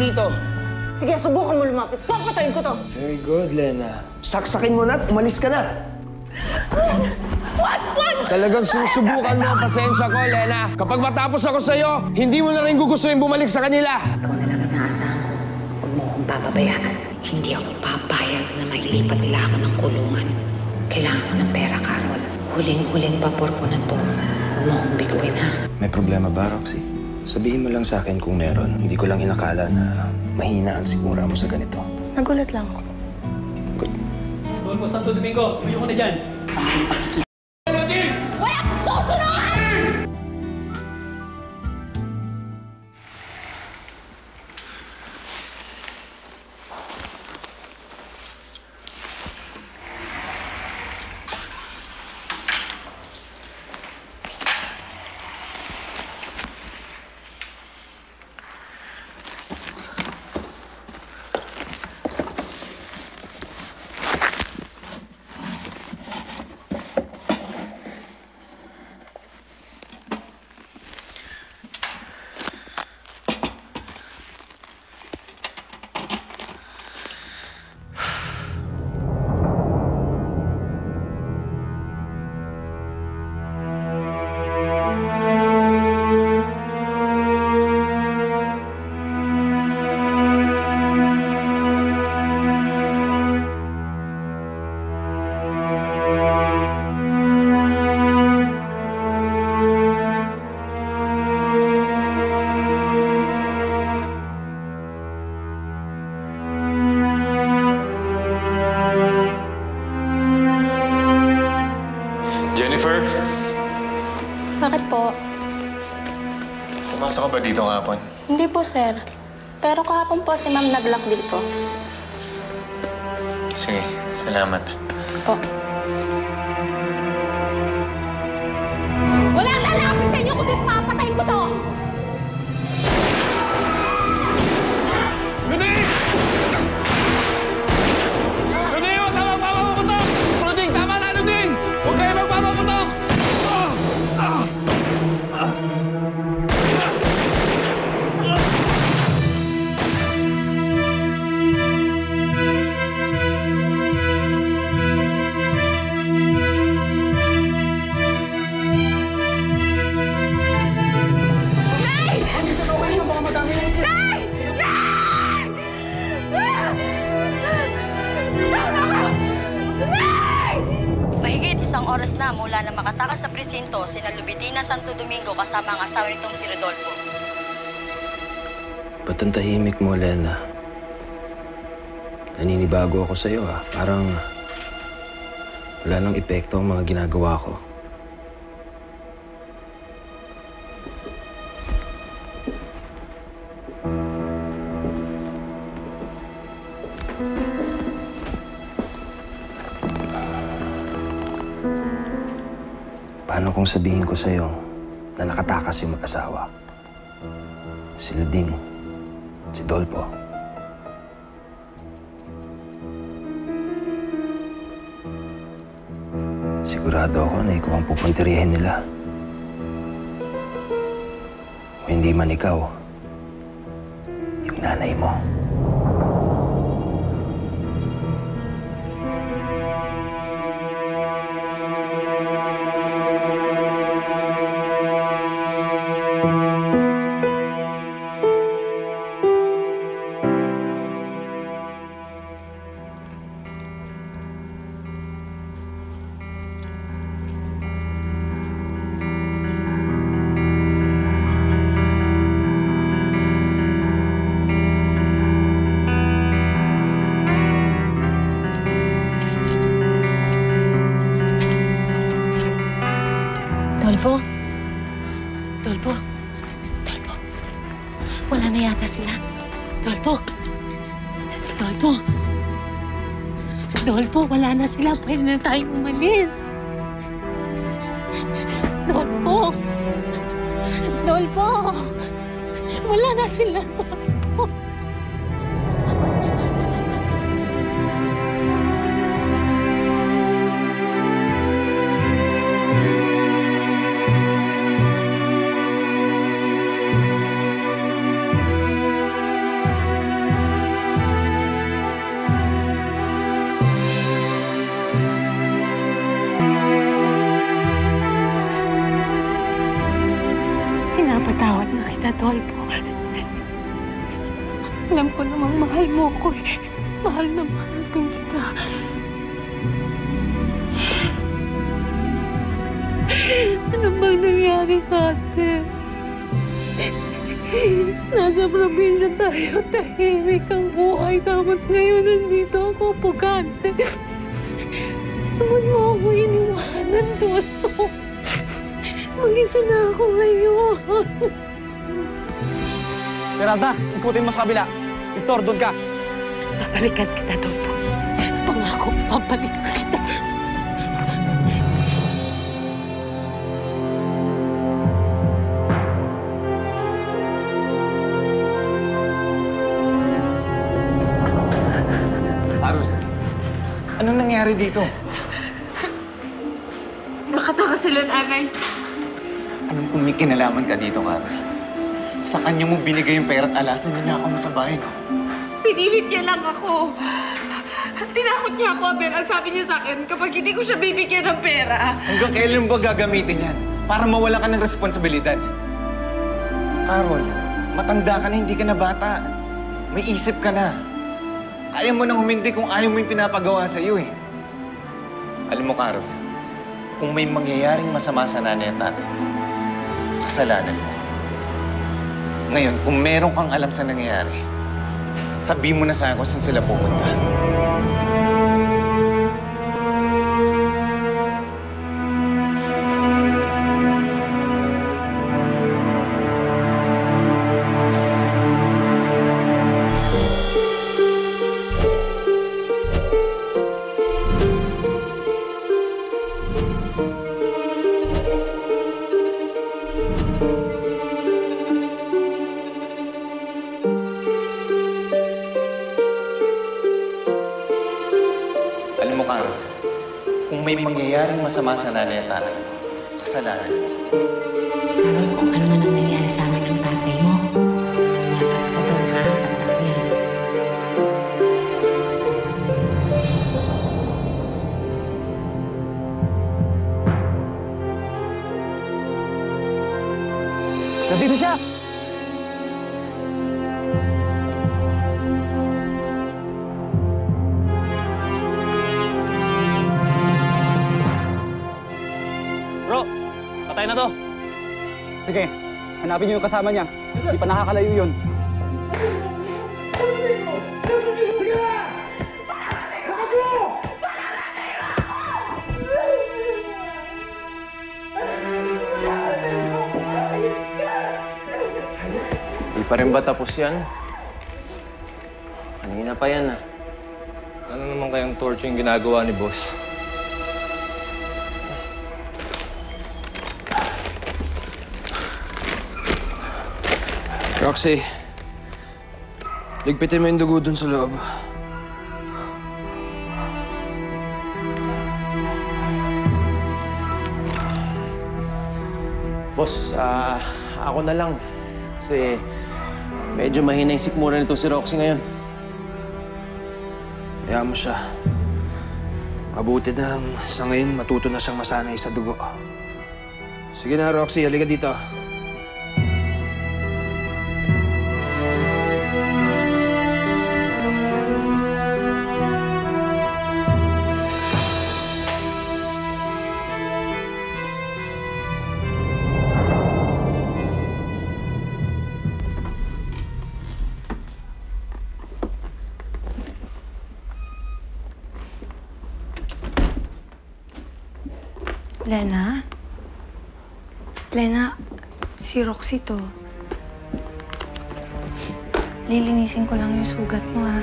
dito. Sige, subukan mo lumapit. Papatayin ko to. Very good, Lena. Saksakin mo na at umalis ka na. What? Talagang sinusubukan mo ang pasensya ko, Lena. Kapag matapos ako sa'yo, hindi mo na rin gugustuhin bumalik sa kanila. Ikaw na lang ang naasahan ko. Huwag mo akong papabayaan. Hindi ako papayag na mailipat nila ako ng kulungan. Kailangan ko ng pera, Carol. Huling-huling vapor ko na to. Huwag mo akong biguin, ha? May problema ba, Roxy? Sabihin mo lang sa akin kung meron. Hindi ko lang inakala na mahina ang sigura mo sa ganito. Nagulat lang ako. Good. Doon po, Santo Domingo. Tumayo ko na dyan. Jennifer? Bakit po? Pumasok ka ba dito kahapon? Hindi po, sir. Pero kahapon po si ma'am nag-lock dito. Sige, salamat. Po. Walang lalapit sa inyo kundi papatayin ko to. Luding! Luding, huwag ka magpapaputok! Luding, tama na, Luding! Huwag kayo magpapaputok! Mahigit isang oras na mula na makatakas sa presinto sina Lubitina Santo Domingo kasama ang asawa nitong si Rodolfo. Ba't ang tahimik mo, Lena? Naninibago ako sa'yo, ha? Parang wala nang epekto ang mga ginagawa ko. Paano kung sabihin ko sa'yo na nakatakas yung mag-asawa? Si Luding, si Dolpo. Sigurado ako na ikaw ang pupunterihin nila. O hindi man ikaw, yung nanay mo. Dolpo? Dolpo? Dolpo? Wala na yata sila. Dolpo? Dolpo? Dolpo, wala na sila. Pwede na tayong umalis. Dolpo? Dolpo? Wala na sila. Dolpo? Pinapatawad na kita, Dolpo. Alam ko namang mahal mo ko eh. Mahal na mahal din kita. Ano bang nangyari sa atin? Nasa probinsya tayo, tahimik ang buhay. Tapos ngayon nandito ako, pugante. Naman mo ako iniwanan doon. Mag-isa na ako ngayon. Geralda, ikutin mo sa kabila. Victor, doon ka. Babalikan kita, Dolpo. Pangako, babalikan kita. Carol, anong nangyari dito? Nakatakas sila, nanay. Alam kong may kinalaman ka dito, Carol. Sa kanya mo binigay yung pera at alas na ninakaw mo sa bahay, no? Pinilit niya lang ako. Tinakot niya ako, Abel. Ang sabi niya sa akin, kapag hindi ko siya bibigyan ng pera. Hanggang kailan mo ba gagamitin yan? Para mawala ka ng responsibilidad. Carol, matanda ka na, hindi ka na bata. May isip ka na. Kaya mo nang humindi kung ayaw mo yung pinapagawa sa iyo, eh. Alam mo, Carol, kung may mangyayaring masama sa nanay at tatay, kasalanan mo. Ngayon, kung meron kang alam sa nangyayari, sabihin mo na sa akin kung saan sila pupunta. Alam mo, Carol, kung may mangyayaring masama sa nanay at tatay, kasalanan mo. Carol, kung ano man ang nangyari sa amin ng tatay mo, labas ka doon, ha? Tanda mo yan. Nandito siya! Bro, patay na to. Sige, hanapin niyo yung kasama niya. Hindi pa nakakalayo yun. Di pa rin ba tapos yan? Kanina pa yan, ah. Ano naman kayang torture yung ginagawa ni boss? Roxy, ligpitin mo yung dugo dun sa loob. Boss, ako na lang. Kasi medyo mahina yung sikmura nito si Roxy ngayon. Hayaan mo siya. Mabuti na sa ngayon matuto na siyang masanay sa dugo. Sige na, Roxy. Halika dito. Lena? Lena, si Roxy to. Lilinisin ko lang yung sugat mo, ha?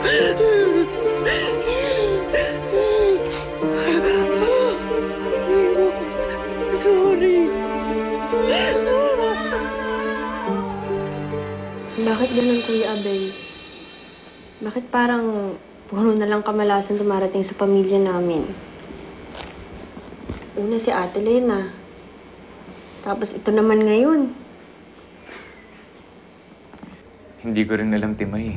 Sorry. Bakit ganun, Kuya Abel? Bakit parang puro na lang kamalasan dumarating sa pamilya namin? Una si Ate Lena. Tapos ito naman ngayon. Hindi ko rin alam, Timay.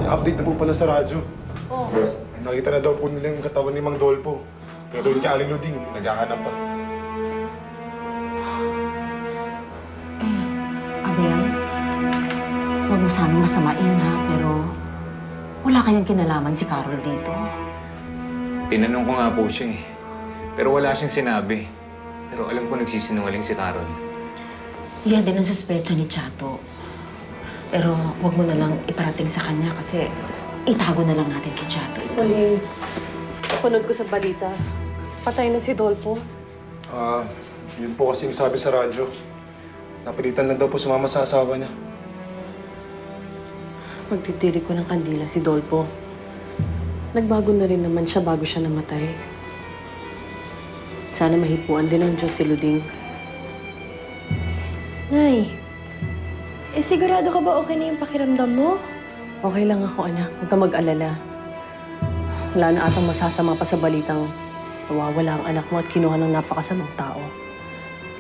I-update na po pala sa radyo. Oh. Ay, nakita na daw po nila yung katawan ni Mang Dolpo. Pero yung kay Aling Luding, naghahanap pa. Abel, huwag mo sanang masamain ha, pero wala kayang kinalaman si Carol dito. Tinanong ko nga po siya eh. Pero wala siyang sinabi. Pero alam ko nagsisinungaling si Carol. Yan din ang suspecha ni Chato. Pero huwag mo na lang iparating sa kanya kasi itago na lang natin kay Chato. Huling, panood ko sa balita. Patay na si Dolpo. Yun po kasi yung sabi sa radyo. Napilitan lang daw po sumama sa asawa niya. Magtitirik ko ng kandila si Dolpo. Nagbago na rin naman siya bago siya namatay. Sana mahipuan din ng Diyos si Luding. Nay, sigurado ka ba okay na yung pakiramdam mo? Okay lang ako, anak. Huwag ka mag-alala. Wala na atang masasama pa sa balitang nawawala ang anak mo at kinuha ng napakasamang tao.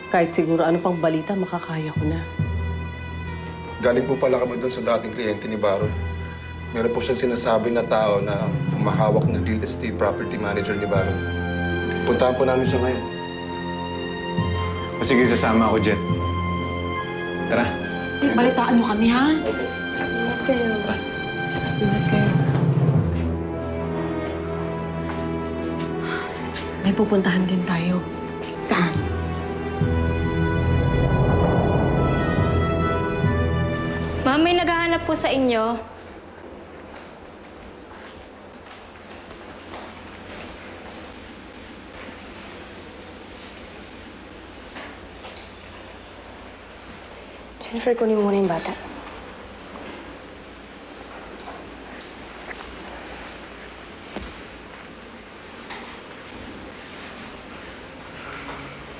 Kahit siguro ano pang balita, makakaya ko na. Galing po pala kami doon sa dating kliyente ni Baron. Meron po siyang sinasabi na tao na humahawak ng real estate property manager ni Baron. Puntahan po namin siya ngayon. O sige, sasama ako, Jet. Tara. Balitaan mo kami, ha? Ingat kayo. Ingat kayo. May pupuntahan din tayo. Saan? Ma'am, may naghahanap po sa inyo. Jennifer, kunin mo muna yung bata.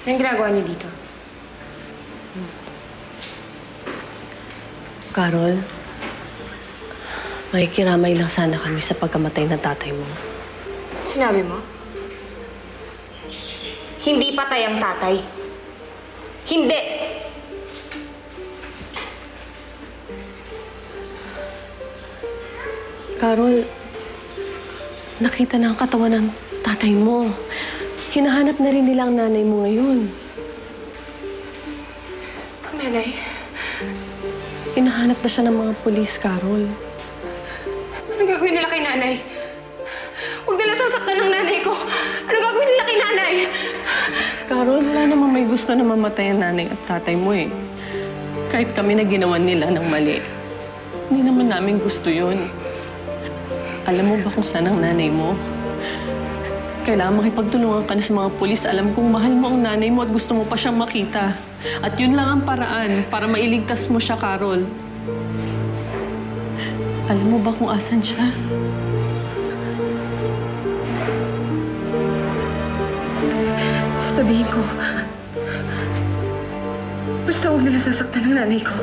Anong ginagawa niyo dito? Carol, makikiramay lang sana kami sa pagkamatay ng tatay mo. Sinabi mo? Hindi patay ang tatay. Hindi! Carol, nakita na ang katawan ng tatay mo. Hinahanap na rin nila ang nanay mo ngayon. Ang nanay? Hinahanap na siya ng mga pulis, Carol. Anong gagawin nila kay nanay? Huwag nila sasaktan ng nanay ko. Anong gagawin nila kay nanay? Carol, wala namang may gusto na mamatay ang nanay at tatay mo eh. Kahit kami na ginawan nila ng mali. Hindi naman namin gusto yun. Alam mo ba kung saan ang nanay mo? Kailangan makipagtulungan ka na sa mga pulis. Alam kong mahal mo ang nanay mo at gusto mo pa siyang makita. At yun lang ang paraan para mailigtas mo siya, Carol. Alam mo ba kung asan siya? Sasabihin ko. Basta huwag nila sasaktan ng nanay ko.